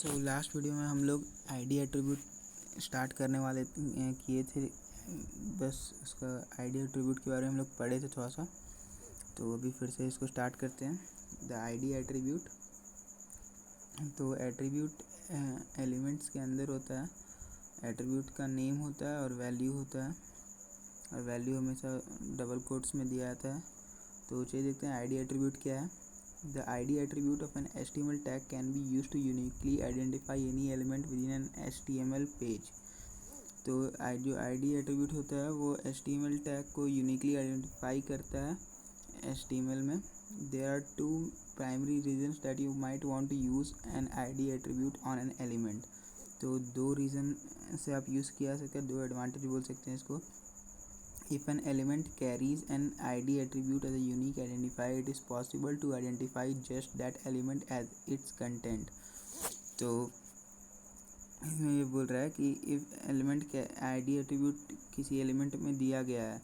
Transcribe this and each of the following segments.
So last video में हम लोग आईडी एट्रीब्यूट स्टार्ट करने वाले किए थे। बस उसका आईडी एट्रीब्यूट के बारे में हम लोग पढ़े थे थोड़ा सा, तो अभी फिर से इसको स्टार्ट करते हैं। द आईडी एट्रीब्यूट, तो एट्रीब्यूट एलिमेंट्स के अंदर होता है। एट्रीब्यूट का नेम होता है और वैल्यू होता है, और वैल्यू हमेशा डबल कोट्स में दिया जाता है। तो चलिए देखते हैं आईडी एट्रीब्यूट क्या है। The ID attribute of an HTML tag can be used to uniquely identify any element within an HTML page। तो जो ID एट्रीब्यूट होता है वो HTML टैग को यूनिकली आइडेंटिफाई करता है HTML में। There are two primary reasons that you might want to use an ID attribute on an element। तो दो रीज़न से आप यूज़ किया सकते हैं, दो एडवांटेज बोल सकते हैं इसको। If an element carries an ID attribute as a unique identifier, it is possible to identify just that element as its content। तो इसमें ये बोल रहा है कि if element के ID attribute किसी एलिमेंट में दिया गया है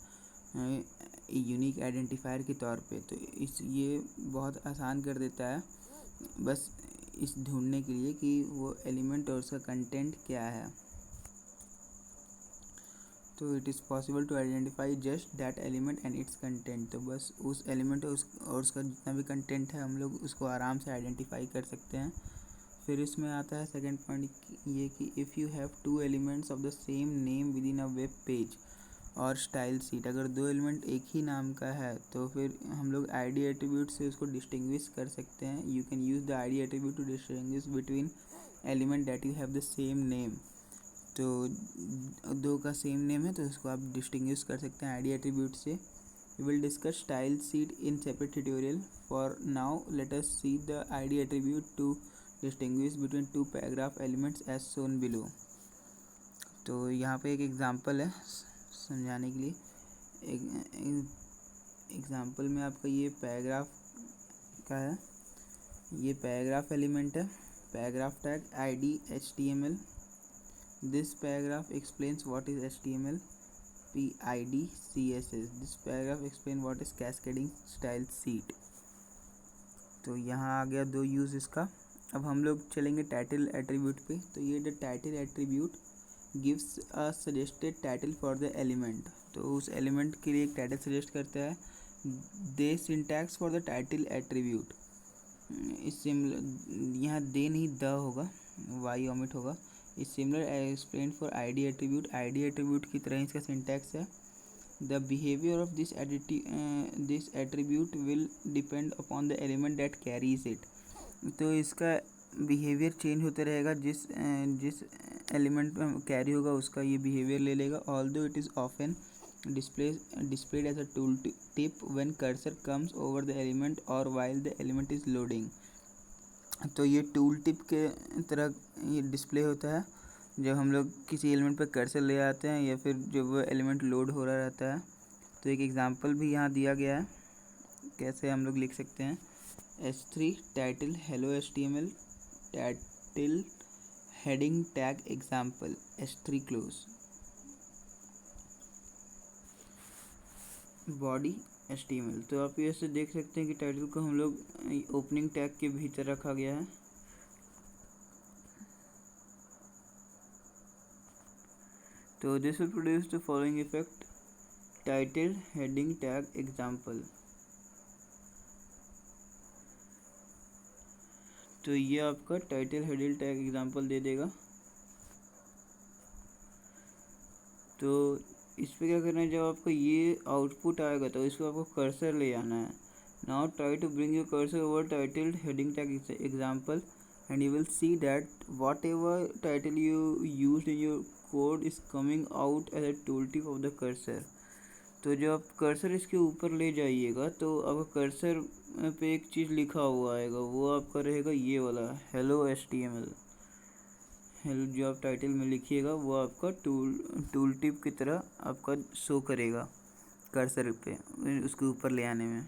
यूनिक आइडेंटिफायर के तौर पे, तो ये बहुत आसान कर देता है बस इस ढूंढने के लिए कि वो एलिमेंट और उसका कंटेंट क्या है। तो it is possible to identify just that element and its content. तो बस उस एलिमेंट और उसका जितना भी कंटेंट है हम लोग उसको आराम से आइडेंटिफाई कर सकते हैं। फिर इसमें आता है सेकंड पॉइंट ये कि if you have two elements of the same name with in a web page और स्टाइल सीट, अगर दो एलिमेंट एक ही नाम का है तो फिर हम लोग आईडी एट्रीब्यूट से उसको डिस्टिंग्विश कर सकते हैं। You can use the ID attribute to distinguish between element that you have the same name. तो दो का सेम नेम है तो इसको आप डिस्टिंग्विश कर सकते हैं आईडी एट्रीब्यूट से। We will discuss style sheet in separate tutorial. For now let us see the ID attribute to distinguish between two paragraph elements as shown below. तो यहाँ पे एक एग्जांपल है समझाने के लिए। एग्जांपल में आपका ये पैराग्राफ का है, ये पैराग्राफ एलिमेंट है, paragraph tag ID HTML। This paragraph explains what is HTML, PID, CSS। This paragraph explains what is cascading style sheet। तो यहाँ आ गया दो यूज़ इसका। अब हम लोग चलेंगे टाइटल एट्रीब्यूट पे। तो ये the title attribute gives a suggested title for the element. तो उस एलिमेंट के लिए एक टाइटल सजेस्ट करता है। The syntax for the title attribute, इस यहाँ दे नहीं द होगा, वाई ओमिट होगा। इस similar explain for ID attribute, ID attribute की तरह इसका सिंटैक्स है। The behaviour of this attribute will depend upon the element that carries it. तो इसका बिहेवियर चेंज होते रहेगा, जिस एलिमेंट में कैरी होगा उसका ये बिहेवियर ले लेगा। Although it is often displayed as a tooltip when cursor comes over the element or while the element is loading। तो ये टूल टिप के तरह ये डिस्प्ले होता है जब हम लोग किसी एलिमेंट पर कर्सर ले आते हैं या फिर जब वो एलिमेंट लोड हो रहा रहता है। तो एक एग्जांपल भी यहाँ दिया गया है कैसे हम लोग लिख सकते हैं। H3 title hello HTML title heading tag example H3 close. Body HTML, तो आप ऐसे देख सकते हैं कि टाइटल को हम लोग ओपनिंग टैग के भीतर रखा गया है। तो this will produce the following effect, title heading tag example. तो ये आपका टाइटल हेडिंग टैग एग्जांपल दे देगा। तो इस पर क्या करना है, जब आपको ये आउटपुट आएगा तो इसको आपको कर्सर ले आना है। Now try to bring your cursor over title heading tag example and you will see that whatever title you used in your code is coming out as a tool tip of the cursor. तो जब आप cursor इसके ऊपर ले जाइएगा तो आपका cursor पे एक चीज़ लिखा हुआ आएगा, वो आपका रहेगा ये वाला हेलो HTML। हेलो जो आप टाइटल में लिखिएगा वो आपका टूल टिप की तरह आपका शो करेगा कर्सर पे उसके ऊपर ले आने में।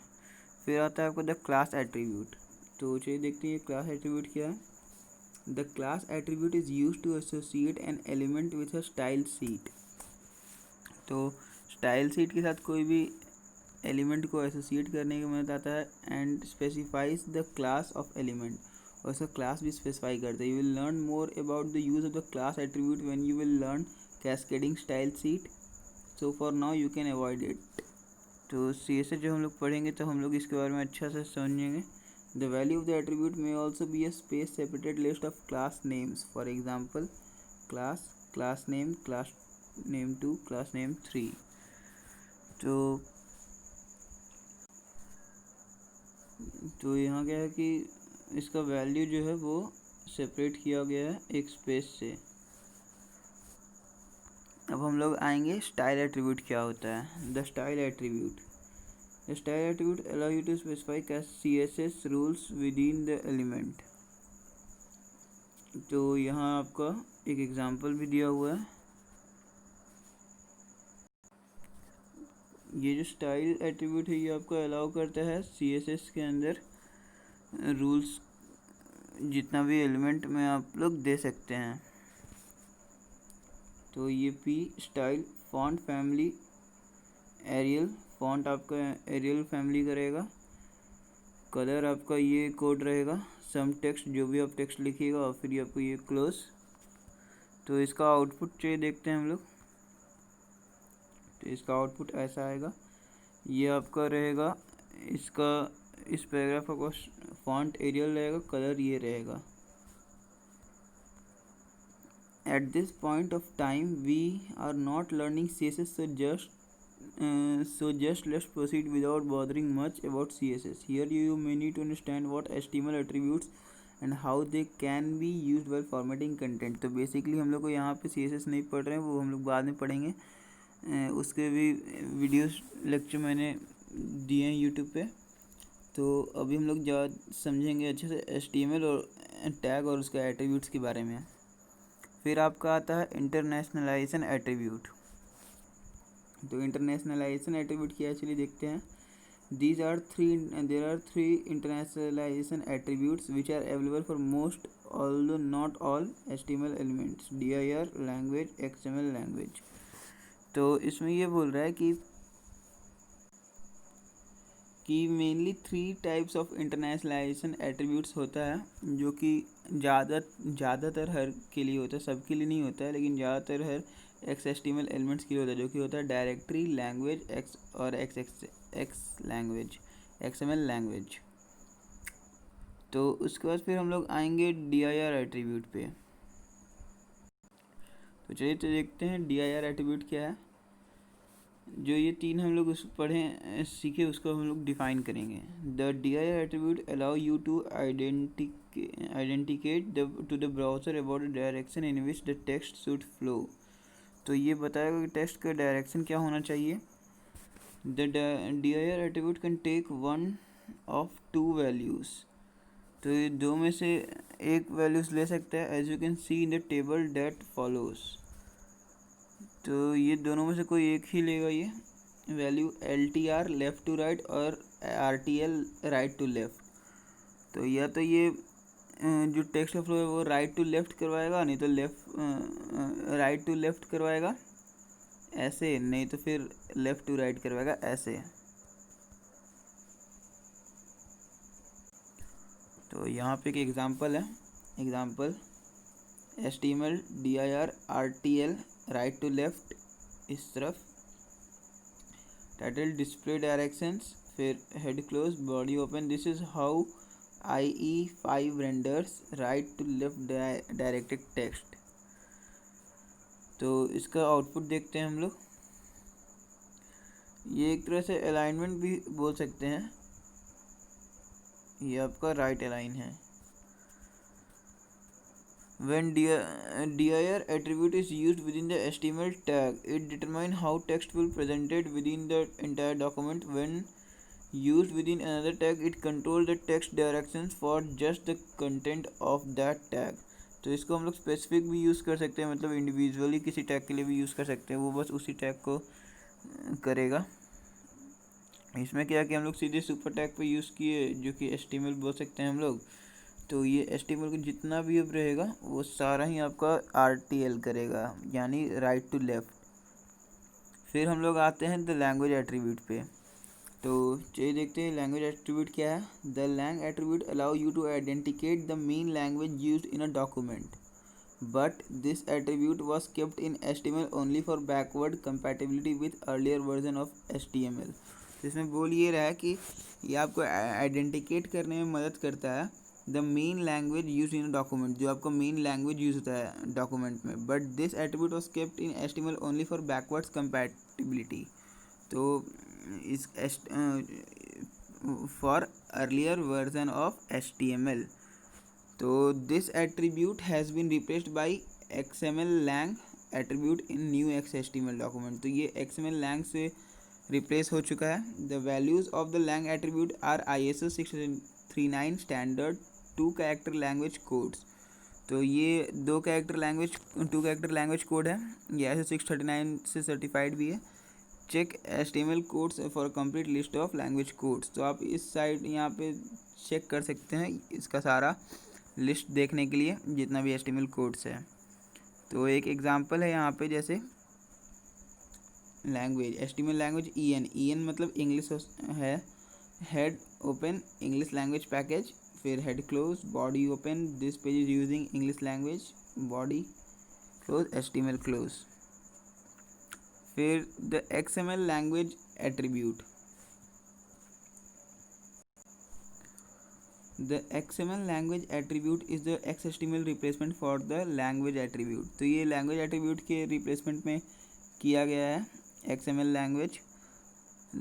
फिर आता है आपका द क्लास एट्रीब्यूट। तो चलिए देखते हैं ये क्लास एट्रीब्यूट क्या है। The class attribute is used to associate an element with a style sheet. तो स्टाइल सीट के साथ कोई भी एलिमेंट को एसोसिएट करने की मदद आता है and specifies the class of element, और उसका क्लास भी स्पेसिफाई करता है। You will learn more about the use of the class attribute when you will learn cascading style sheet, so for now you can avoid it. तो CSS जो हम लोग पढ़ेंगे तो हम लोग इसके बारे में अच्छा से समझेंगे। The value of the attribute may also be a space separated list of class names, for example class, class name 2, class name 3। तो यहाँ क्या है कि इसका वैल्यू जो है वो सेपरेट किया गया है एक स्पेस से। अब हम लोग आएंगे स्टाइल एट्रीब्यूट क्या होता है। The style attribute allow you to specify CSS rules within the element। तो यहाँ आपका एक एग्जांपल भी दिया हुआ है। ये जो स्टाइल एट्रीब्यूट है ये आपको अलाउ करता है CSS के अंदर रूल्स जितना भी एलिमेंट में आप लोग दे सकते हैं। तो ये P style font family Arial, font आपका एरियल फैमिली करेगा। कलर आपका ये कोड रहेगा। सम टेक्स्ट जो भी आप टेक्स्ट लिखिएगा और फिर आपको ये क्लोज। तो इसका आउटपुट चाहिए देखते हैं हम लोग। तो इसका आउटपुट ऐसा आएगा। ये आपका रहेगा इसका इस पैराग्राफ का फॉन्ट एरियल रहेगा, कलर ये रहेगा। At this point of time we are not learning CSS, so just let's proceed without bothering much about CSS. Here you may need to understand what HTML attributes and how they can be used while formatting content। तो basically हम लोग को यहाँ पे CSS नहीं पढ़ रहे हैं, वो हम लोग बाद में पढ़ेंगे। उसके भी वीडियोस लेक्चर मैंने दिए हैं यूट्यूब पे। तो अभी हम लोग ज़्यादा समझेंगे अच्छे से HTML और टैग और उसके एट्रीब्यूट्स के बारे में। फिर आपका आता है इंटरनेशनलाइजेशन एट्रीब्यूट। तो इंटरनेशनलाइजेशन एट्रीब्यूट क्या है चलिए देखते हैं। There are three internationalisation attributes which are available for most although not all HTML elements, dir language, XML language. तो इसमें ये बोल रहा है कि mainly 3 types of internationalisation attributes होता है, जो कि ज़्यादातर हर के लिए होता है, सबके लिए नहीं होता है, लेकिन ज़्यादातर हर XHTML एलिमेंट्स के लिए होता है, जो कि होता है डायरेक्टरी लैंग्वेज एक्स और एक्स लैंग्वेज, XML लैंग्वेज। तो उसके बाद फिर हम लोग आएंगे dir एट्रीब्यूट पे। तो चलिए तो देखते हैं dir एट्रीब्यूट क्या है। जो ये 3 हम लोग उस पढ़े सीखे उसको हम लोग डिफाइन करेंगे। The dir attribute allow you to indicate to the browser about the direction in which the text should flow. तो ये बताएगा कि टेक्स्ट का डायरेक्शन क्या होना चाहिए। The dir attribute can take one of 2 values. तो ये 2 में से एक वैल्यूज़ ले सकता है, as you can see in the table that follows. तो ये दोनों में से कोई एक ही लेगा ये value, LTR left to right और RTL राइट टू लेफ़्ट। तो या तो ये जो टेक्स्ट फ्लो है वो राइट टू लेफ़्ट करवाएगा, नहीं तो राइट टू लेफ़्ट करवाएगा ऐसे, नहीं तो फिर लेफ़्ट टू राइट करवाएगा ऐसे। तो यहाँ पे एक एग्जांपल है। Example HTML dir RTL right to left इस तरफ, टाइटल डिस्प्ले डायरेक्शंस, फिर head close, body open. This is how IE5 renders right to left directed text. तो इसका आउटपुट देखते हैं हम लोग। ये एक तरह से अलाइनमेंट भी बोल सकते हैं। ये आपका राइट अलाइन है। When dir attribute is used within the HTML tag, it determines how text will presented within the entire document. When used within another tag, it controls the text directions for just the content of that tag। तो इसको हम लोग specific भी use कर सकते हैं, मतलब individually किसी टैग के लिए भी यूज़ कर सकते हैं, वो बस उसी टैग को करेगा। इसमें क्या कि हम लोग सीधे सुपर टैग पे यूज़ किए, जो कि HTML बोल सकते हैं हम लोग। तो ये HTML को जितना भी अब रहेगा वो सारा ही आपका RTL करेगा, यानी राइट टू लेफ़्ट। फिर हम लोग आते हैं द लैंग्वेज एट्रीब्यूट पे। तो चलिए देखते हैं लैंग्वेज एट्रीब्यूट क्या है। The lang attribute allow you to indicate the main language used in a document, but this attribute was kept in HTML only for backward compatibility with earlier version of HTML। तो इसमें बोल ये रहा है कि ये आपको आइडेंटिकेट करने में मदद करता है the main language use in document, जो आपको मेन लैंग्वेज यूज होता है डॉक्यूमेंट में, but this attribute was kept in HTML only for backwards compatibility. तो is for earlier version of HTML। तो this attribute has been replaced by XML lang attribute in new XHTML document. तो ये XML lang से replace हो चुका है। The values of the lang attribute are ISO 639 standard 2 character language codes. तो ये 2 character language code है। ये ISO 639 से सर्टिफाइड भी है। Check HTML codes for complete list of language codes. तो आप इस साइड यहाँ पे चेक कर सकते हैं इसका सारा लिस्ट देखने के लिए जितना भी HTML कोड्स है। तो एक एग्जांपल है यहाँ पे, जैसे लैंग्वेज HTML लैंग्वेज EN मतलब इंग्लिश है। Head open English language package, फिर head close, body open this page is using English language, body close, HTML close. फिर the XML language attribute. The XML language attribute is the XHTML replacement for the language attribute। तो ये language attribute के replacement में किया गया है XML language।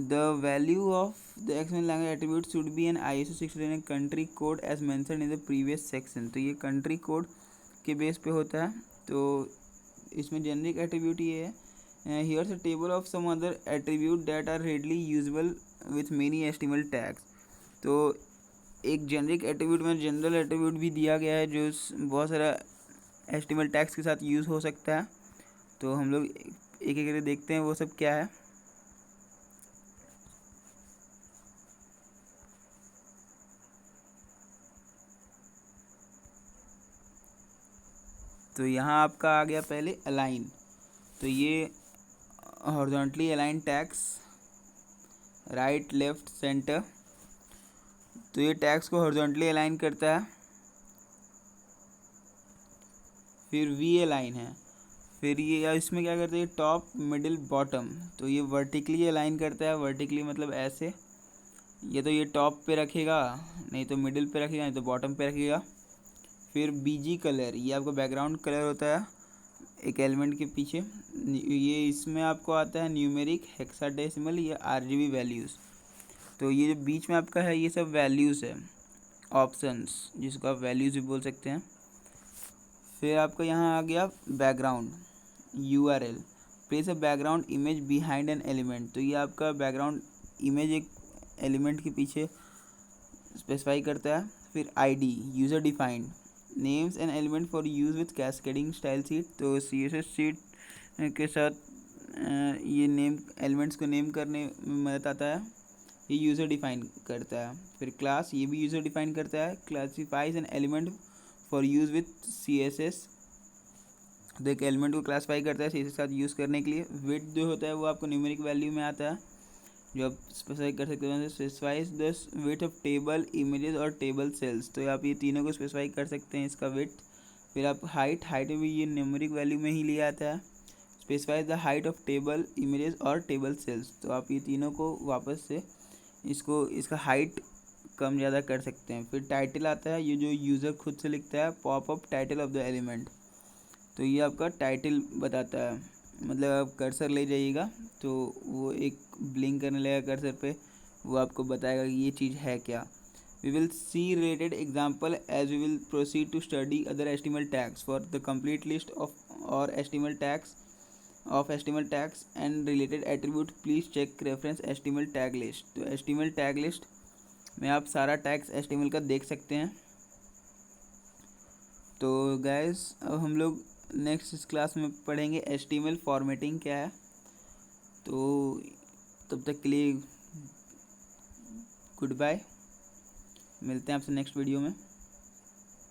The value of the XML language attribute should be an ISO 639 country code as mentioned in the previous section। तो ये country code के बेस पे होता है। तो इसमें generic attribute ये है, here's a table of some other attribute that are readily usable with many HTML tags। तो एक जेनरिक एट्रीब्यूट में जनरल एट्रीब्यूट भी दिया गया है जो बहुत सारा HTML टैग्स के साथ यूज़ हो सकता है। तो हम लोग एक एक करके देखते हैं वो सब क्या है। तो यहाँ आपका आ गया पहले अलाइन। तो ये horizontally align tags, right left centre. तो ये टैग्स को हॉरिजॉन्टली अलाइन करता है। फिर वी अलाइन है। फिर ये इसमें क्या करता है, टॉप मिडिल बॉटम। तो ये वर्टिकली अलाइन करता है। वर्टिकली मतलब ऐसे, ये तो ये टॉप पे रखेगा, नहीं तो मिडिल पे रखेगा, नहीं तो बॉटम पे रखेगा। फिर BG कलर, ये आपका बैकग्राउंड कलर होता है एक एलिमेंट के पीछे। ये इसमें आपको आता है न्यूमेरिक, हेक्साडेसिमल या RGB वैल्यूज़। तो ये जो बीच में आपका है ये सब वैल्यूज़ है, ऑप्शंस जिसको आप वैल्यूज़ भी बोल सकते हैं। फिर आपका यहाँ आ गया background URL, place a background image behind an element. तो ये आपका बैकग्राउंड इमेज एक एलिमेंट के पीछे स्पेसिफाई करता है। फिर ID user defined, names an element for use with cascading style sheet. तो CSS सीट के साथ ये नेम एलिमेंट्स को नेम करने में मदद आता है, ये यूज़र डिफाइन करता है। फिर क्लास, ये भी यूज़र डिफाइन करता है, classifies an element for use with CSS। तो एक एलिमेंट को क्लासीफाई करता है CSS के साथ यूज़ करने के लिए। विड्थ जो होता है वो आपको न्यूमेरिक वैल्यू में आता है जो आप स्पेसिफाई कर सकते हैं। Specifies the width of table images और टेबल सेल्स। तो आप ये तीनों को स्पेसिफाई कर सकते हैं इसका विड्थ। फिर आप हाइट में भी ये न्यूमेरिक वैल्यू में ही लिया आता है। Specifies the height of table images और टेबल सेल्स। तो आप ये तीनों को वापस से इसका हाइट कम ज़्यादा कर सकते हैं। फिर टाइटल आता है, ये जो यूज़र खुद से लिखता है, pop up title of the element. तो ये आपका टाइटल बताता है, मतलब आप कर्सर ले जाइएगा तो वो एक ब्लिंक करने लगेगा कर्सर पे, वो आपको बताएगा कि ये चीज़ है क्या। We will see related example as we will proceed to study other HTML tags for the complete list of all HTML tags and related attribute please check reference HTML tag list. तो HTML tag list में आप सारा tags HTML का देख सकते हैं। तो guys अब हम लोग नेक्स्ट इस क्लास में पढ़ेंगे HTML फॉर्मेटिंग क्या है। तो तब तक के लिए गुड बाय, मिलते हैं आपसे नेक्स्ट वीडियो में।